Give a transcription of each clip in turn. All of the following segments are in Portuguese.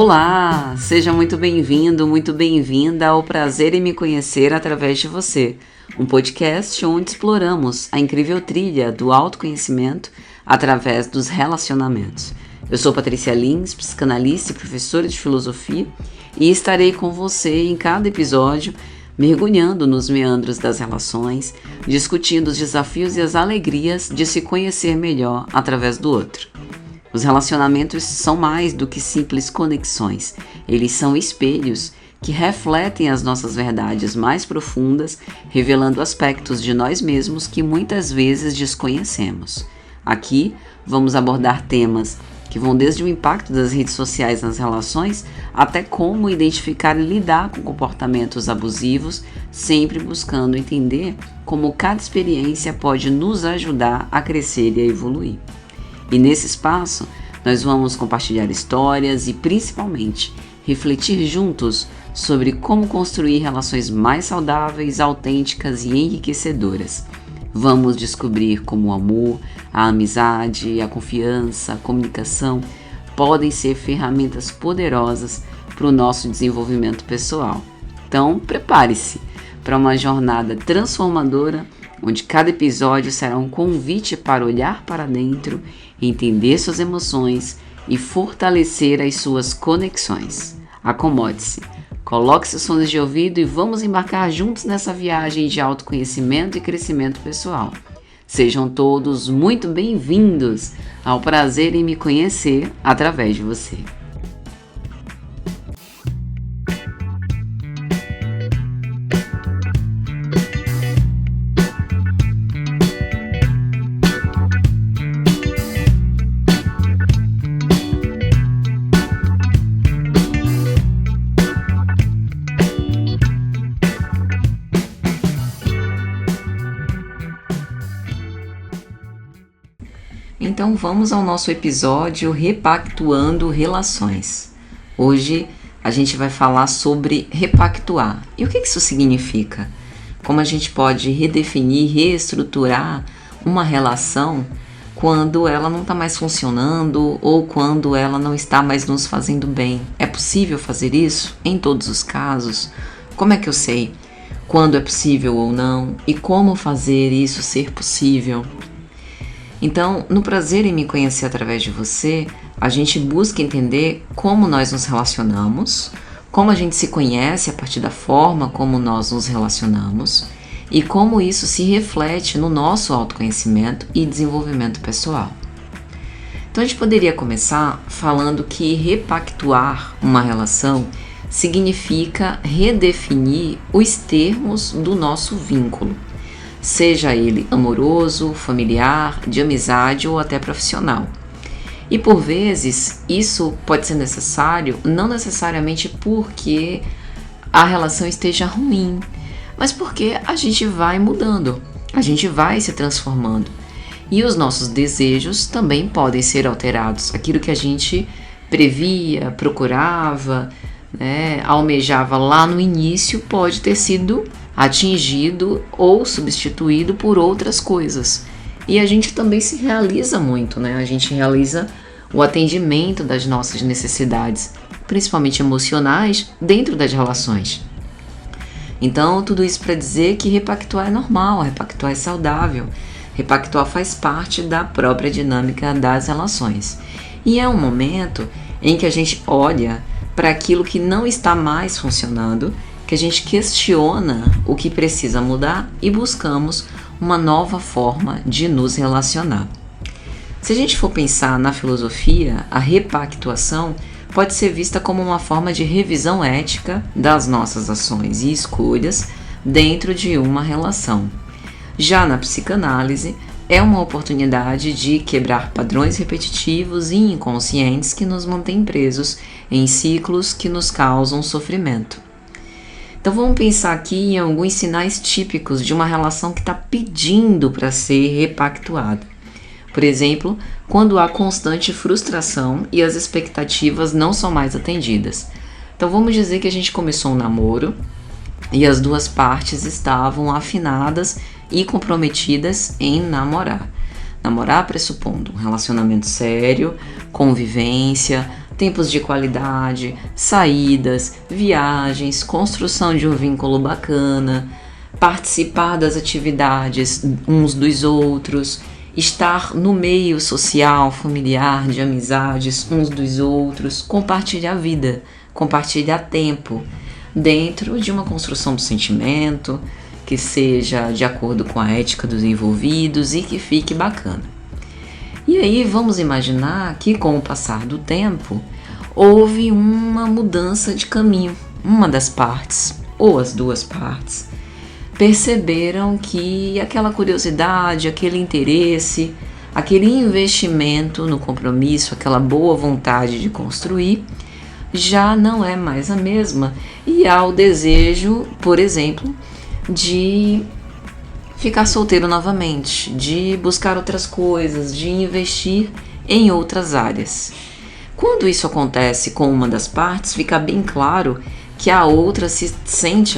Olá, seja muito bem-vindo, muito bem-vinda ao Prazer em Me Conhecer através de você, um podcast onde exploramos a incrível trilha do autoconhecimento através dos relacionamentos. Eu sou Patrícia Lins, psicanalista e professora de filosofia, e estarei com você em cada episódio, mergulhando nos meandros das relações, discutindo os desafios e as alegrias de se conhecer melhor através do outro. Os relacionamentos são mais do que simples conexões, eles são espelhos que refletem as nossas verdades mais profundas, revelando aspectos de nós mesmos que muitas vezes desconhecemos. Aqui vamos abordar temas que vão desde o impacto das redes sociais nas relações até como identificar e lidar com comportamentos abusivos, sempre buscando entender como cada experiência pode nos ajudar a crescer e a evoluir. E nesse espaço, nós vamos compartilhar histórias e, principalmente, refletir juntos sobre como construir relações mais saudáveis, autênticas e enriquecedoras. Vamos descobrir como o amor, a amizade, a confiança, a comunicação podem ser ferramentas poderosas para o nosso desenvolvimento pessoal. Então, prepare-se para uma jornada transformadora, onde cada episódio será um convite para olhar para dentro, entender suas emoções e fortalecer as suas conexões. Acomode-se, coloque seus fones de ouvido e vamos embarcar juntos nessa viagem de autoconhecimento e crescimento pessoal. Sejam todos muito bem-vindos ao Prazer em Me Conhecer através de você. Então vamos ao nosso episódio Repactuando Relações. Hoje a gente vai falar sobre repactuar. E o que isso significa? Como a gente pode redefinir, reestruturar uma relação quando ela não está mais funcionando ou quando ela não está mais nos fazendo bem. É possível fazer isso em todos os casos? Como é que eu sei quando é possível ou não? E como fazer isso ser possível? Então, no Prazer em Me Conhecer através de você, a gente busca entender como nós nos relacionamos, como a gente se conhece a partir da forma como nós nos relacionamos e como isso se reflete no nosso autoconhecimento e desenvolvimento pessoal. Então, a gente poderia começar falando que repactuar uma relação significa redefinir os termos do nosso vínculo, seja ele amoroso, familiar, de amizade ou até profissional. E por vezes isso pode ser necessário, não necessariamente porque a relação esteja ruim, mas porque a gente vai mudando, a gente vai se transformando. E os nossos desejos também podem ser alterados. Aquilo que a gente previa, procurava, almejava lá no início pode ter sido atingido ou substituído por outras coisas. E a gente também se realiza muito, A gente realiza o atendimento das nossas necessidades, principalmente emocionais, dentro das relações. Então, tudo isso para dizer que repactuar é normal, repactuar é saudável, repactuar faz parte da própria dinâmica das relações. E é um momento em que a gente olha para aquilo que não está mais funcionando, que a gente questiona o que precisa mudar e buscamos uma nova forma de nos relacionar. Se a gente for pensar na filosofia, a repactuação pode ser vista como uma forma de revisão ética das nossas ações e escolhas dentro de uma relação. Já na psicanálise, é uma oportunidade de quebrar padrões repetitivos e inconscientes que nos mantêm presos em ciclos que nos causam sofrimento. Então vamos pensar aqui em alguns sinais típicos de uma relação que está pedindo para ser repactuada. Por exemplo, quando há constante frustração e as expectativas não são mais atendidas. Então vamos dizer que a gente começou um namoro e as duas partes estavam afinadas e comprometidas em namorar. Namorar pressupondo um relacionamento sério, convivência, tempos de qualidade, saídas, viagens, construção de um vínculo bacana, participar das atividades uns dos outros, estar no meio social, familiar, de amizades uns dos outros, compartilhar vida, compartilhar tempo, dentro de uma construção do sentimento, que seja de acordo com a ética dos envolvidos e que fique bacana. E aí vamos imaginar que com o passar do tempo, houve uma mudança de caminho. Uma das partes, ou as duas partes, perceberam que aquela curiosidade, aquele interesse, aquele investimento no compromisso, aquela boa vontade de construir, já não é mais a mesma. E há o desejo, por exemplo, de ficar solteiro novamente, de buscar outras coisas, de investir em outras áreas. Quando isso acontece com uma das partes, fica bem claro que a outra se sente,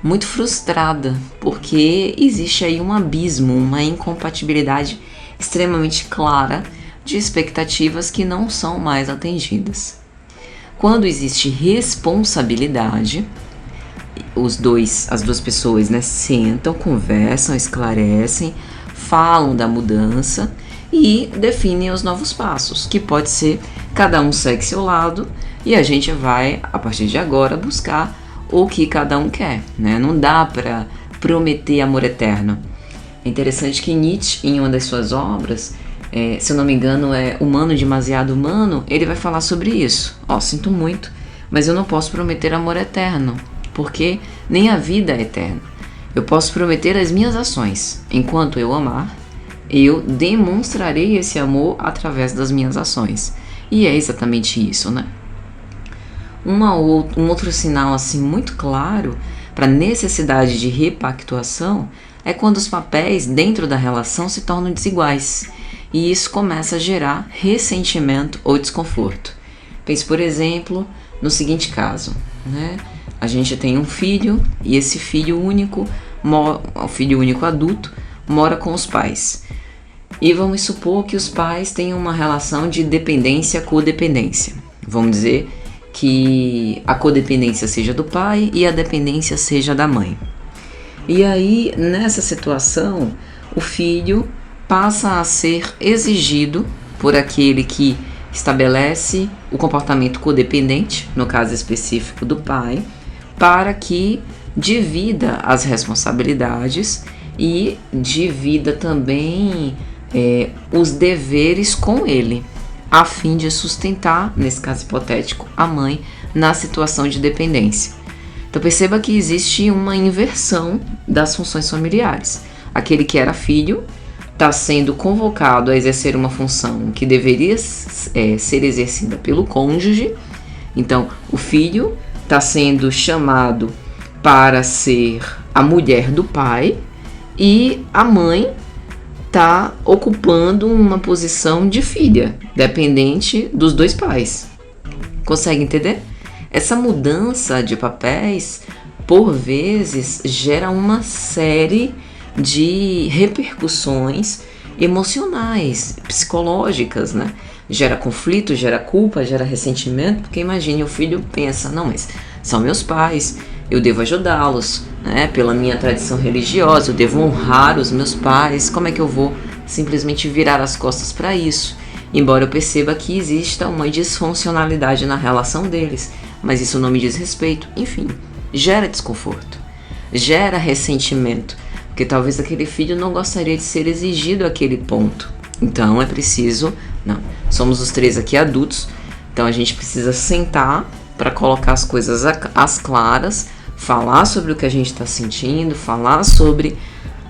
muito frustrada, porque existe aí um abismo, uma incompatibilidade extremamente clara de expectativas que não são mais atendidas. Quando existe responsabilidade, as duas pessoas sentam, conversam, esclarecem, falam da mudança e definem os novos passos, que pode ser cada um segue seu lado e a gente vai, a partir de agora, buscar o que cada um quer, Não dá para prometer amor eterno. É interessante que Nietzsche, em uma das suas obras, se eu não me engano é Humano Demasiado Humano, ele vai falar sobre isso. Sinto muito, mas eu não posso prometer amor eterno, porque nem a vida é eterna. Eu posso prometer as minhas ações. Enquanto eu amar, eu demonstrarei esse amor através das minhas ações. E é exatamente isso, Um outro sinal muito claro para a necessidade de repactuação é quando os papéis dentro da relação se tornam desiguais. E isso começa a gerar ressentimento ou desconforto. Pense, por exemplo, no seguinte caso, A gente tem um filho e esse filho único, o filho único adulto, mora com os pais. E vamos supor que os pais tenham uma relação de dependência-codependência. Vamos dizer que a codependência seja do pai e a dependência seja da mãe. E aí, nessa situação, o filho passa a ser exigido por aquele que estabelece o comportamento codependente, no caso específico do pai, para que divida as responsabilidades e divida também os deveres com ele, a fim de sustentar, nesse caso hipotético, a mãe na situação de dependência. Então perceba que existe uma inversão das funções familiares. Aquele que era filho está sendo convocado a exercer uma função que deveria ser exercida pelo cônjuge. Então o filho está sendo chamado para ser a mulher do pai e a mãe está ocupando uma posição de filha, dependente dos dois pais. Consegue entender? Essa mudança de papéis, por vezes, gera uma série de repercussões emocionais, psicológicas, Gera conflito, gera culpa, gera ressentimento, porque imagine, o filho pensa, não, mas são meus pais, eu devo ajudá-los, pela minha tradição religiosa, eu devo honrar os meus pais, como é que eu vou simplesmente virar as costas para isso? Embora eu perceba que exista uma disfuncionalidade na relação deles, mas isso não me diz respeito, enfim, gera desconforto, gera ressentimento, porque talvez aquele filho não gostaria de ser exigido àquele ponto. Então é preciso, somos os três aqui adultos, então a gente precisa sentar para colocar as coisas às claras, falar sobre o que a gente está sentindo, falar sobre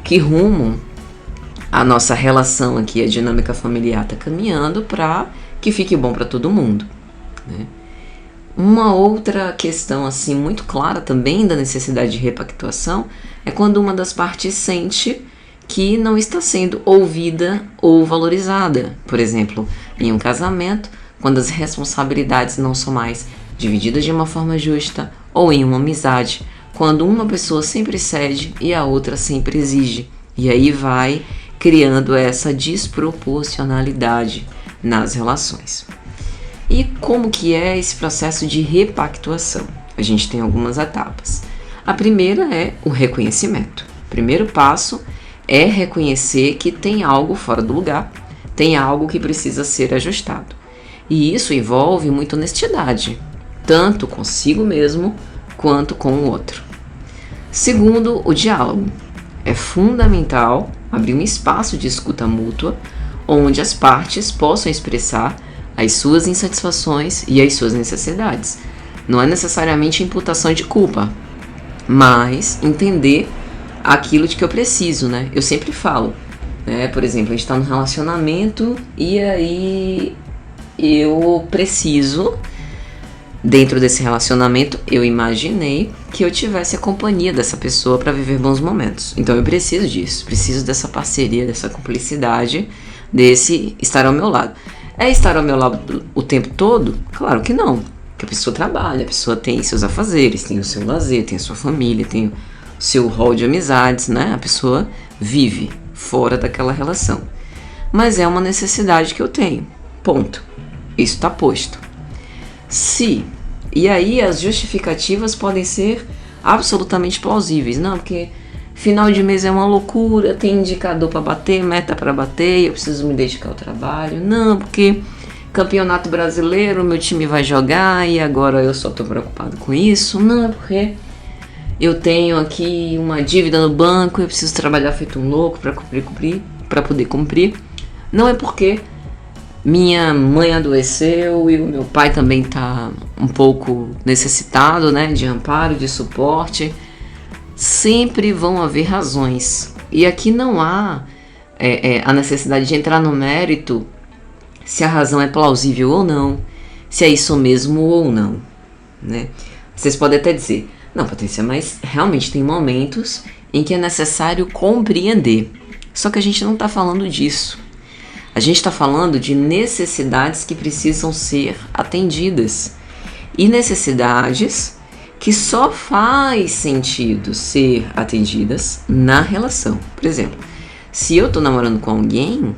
que rumo a nossa relação aqui, a dinâmica familiar está caminhando para que fique bom para todo mundo. Uma outra questão muito clara também da necessidade de repactuação é quando uma das partes sente que não está sendo ouvida ou valorizada. Por exemplo, em um casamento, quando as responsabilidades não são mais divididas de uma forma justa, ou em uma amizade, quando uma pessoa sempre cede e a outra sempre exige. E aí vai criando essa desproporcionalidade nas relações. E como que é esse processo de repactuação? A gente tem algumas etapas. A primeira é o reconhecimento. O primeiro passo é reconhecer que tem algo fora do lugar, tem algo que precisa ser ajustado. E isso envolve muita honestidade, tanto consigo mesmo quanto com o outro. Segundo, o diálogo. É fundamental abrir um espaço de escuta mútua, onde as partes possam expressar as suas insatisfações e as suas necessidades. Não é necessariamente imputação de culpa, mas entender aquilo de que eu preciso, né? Eu sempre falo, né? Por exemplo, a gente está num relacionamento e aí eu preciso, dentro desse relacionamento, eu imaginei que eu tivesse a companhia dessa pessoa para viver bons momentos. Então eu preciso disso, preciso dessa parceria, dessa cumplicidade, desse estar ao meu lado. É estar ao meu lado o tempo todo? Claro que não, porque a pessoa trabalha, a pessoa tem seus afazeres, tem o seu lazer, tem a sua família, tem o seu rol de amizades, né? A pessoa vive fora daquela relação. Mas é uma necessidade que eu tenho, ponto. Isso está posto. E aí as justificativas podem ser absolutamente plausíveis. Não, porque final de mês é uma loucura, tem indicador para bater, meta para bater, eu preciso me dedicar ao trabalho. Não, porque campeonato brasileiro, meu time vai jogar e agora eu só estou preocupado com isso. Não, porque eu tenho aqui uma dívida no banco, eu preciso trabalhar feito um louco para poder cumprir. Não é porque minha mãe adoeceu e o meu pai também está um pouco necessitado, né, de amparo, de suporte. Sempre vão haver razões. E aqui não há a necessidade de entrar no mérito se a razão é plausível ou não, se é isso mesmo ou não, né? Vocês podem até dizer, não, Patrícia, mas realmente tem momentos em que é necessário compreender. Só que a gente não está falando disso. A gente está falando de necessidades que precisam ser atendidas. E necessidades que só faz sentido ser atendidas na relação. Por exemplo, se eu estou namorando com alguém,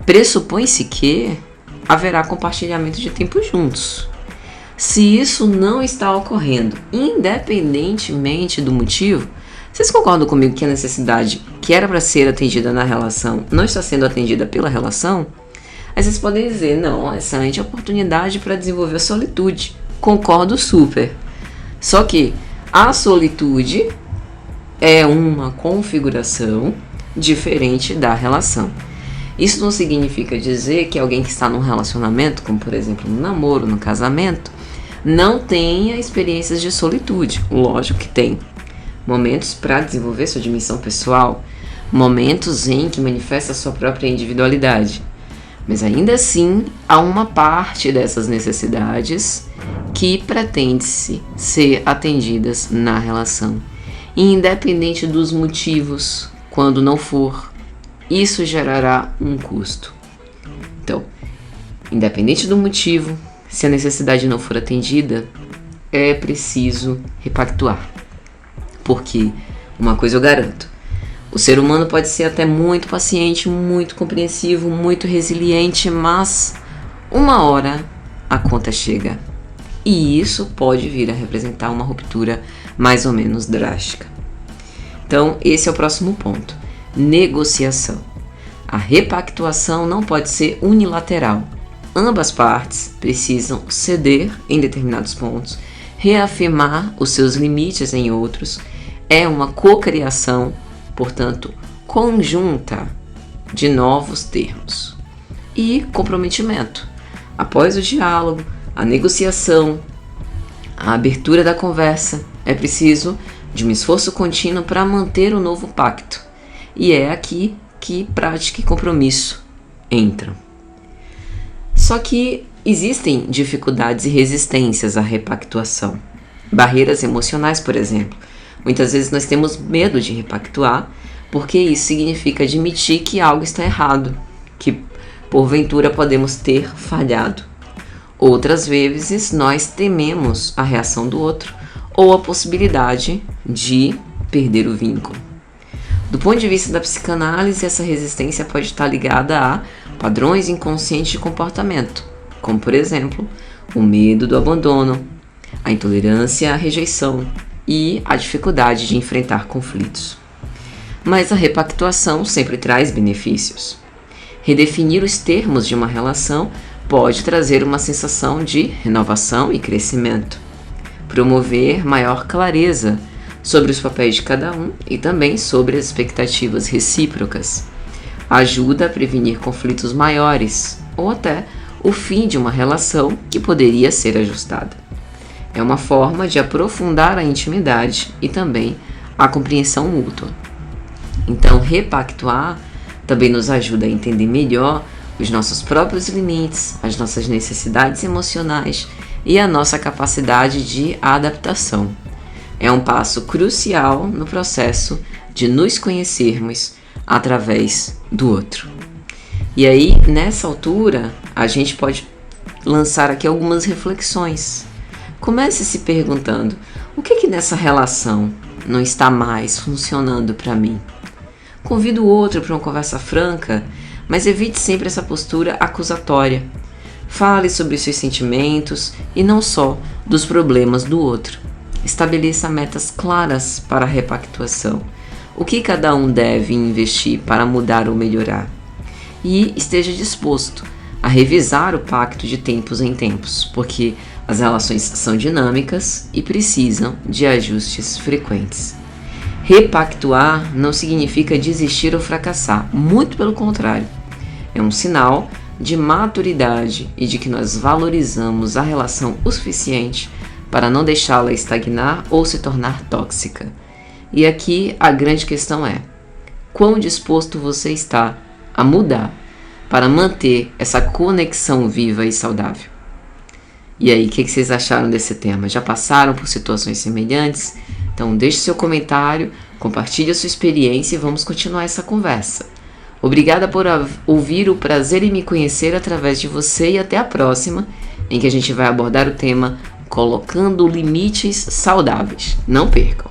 pressupõe-se que haverá compartilhamento de tempo juntos. Se isso não está ocorrendo, independentemente do motivo, vocês concordam comigo que a necessidade que era para ser atendida na relação não está sendo atendida pela relação? Aí vocês podem dizer, não, excelente oportunidade para desenvolver a solitude. Concordo super. Só que a solitude é uma configuração diferente da relação. Isso não significa dizer que alguém que está num relacionamento, como por exemplo no namoro, no casamento, não tenha experiências de solitude. Lógico que tem. Momentos para desenvolver sua dimensão pessoal, momentos em que manifesta sua própria individualidade. Mas ainda assim, há uma parte dessas necessidades que pretende-se ser atendidas na relação. Independente dos motivos, quando não for, isso gerará um custo. Então, independente do motivo, se a necessidade não for atendida, é preciso repactuar. Porque, uma coisa eu garanto, o ser humano pode ser até muito paciente, muito compreensivo, muito resiliente, mas uma hora a conta chega. E isso pode vir a representar uma ruptura mais ou menos drástica. Então, esse é o próximo ponto. Negociação. A repactuação não pode ser unilateral. Ambas partes precisam ceder em determinados pontos, reafirmar os seus limites em outros. É uma cocriação, portanto, conjunta de novos termos. E comprometimento. Após o diálogo, a negociação, a abertura da conversa, é preciso de um esforço contínuo para manter o novo pacto. E é aqui que prática e compromisso entram. Só que existem dificuldades e resistências à repactuação. Barreiras emocionais, por exemplo. Muitas vezes nós temos medo de repactuar, porque isso significa admitir que algo está errado, que porventura podemos ter falhado. Outras vezes nós tememos a reação do outro ou a possibilidade de perder o vínculo. Do ponto de vista da psicanálise, essa resistência pode estar ligada a padrões inconscientes de comportamento, como por exemplo, o medo do abandono, a intolerância à rejeição e a dificuldade de enfrentar conflitos. Mas a repactuação sempre traz benefícios. Redefinir os termos de uma relação pode trazer uma sensação de renovação e crescimento, promover maior clareza sobre os papéis de cada um e também sobre as expectativas recíprocas, ajuda a prevenir conflitos maiores ou até o fim de uma relação que poderia ser ajustada. É uma forma de aprofundar a intimidade e também a compreensão mútua. Então, repactuar também nos ajuda a entender melhor os nossos próprios limites, as nossas necessidades emocionais e a nossa capacidade de adaptação. É um passo crucial no processo de nos conhecermos através do outro. E aí, nessa altura, a gente pode lançar aqui algumas reflexões. Comece se perguntando: o que nessa relação não está mais funcionando para mim? Convido o outro para uma conversa franca, mas evite sempre essa postura acusatória. Fale sobre seus sentimentos e não só dos problemas do outro. Estabeleça metas claras para a repactuação. O que cada um deve investir para mudar ou melhorar? E esteja disposto a revisar o pacto de tempos em tempos, porque as relações são dinâmicas e precisam de ajustes frequentes. Repactuar não significa desistir ou fracassar, muito pelo contrário. É um sinal de maturidade e de que nós valorizamos a relação o suficiente para não deixá-la estagnar ou se tornar tóxica. E aqui a grande questão é: quão disposto você está a mudar para manter essa conexão viva e saudável? E aí, o que vocês acharam desse tema? Já passaram por situações semelhantes? Então deixe seu comentário, compartilhe a sua experiência e vamos continuar essa conversa. Obrigada por ouvir o Prazer em Me Conhecer através de você e até a próxima, em que a gente vai abordar o tema Colocando Limites Saudáveis. Não percam!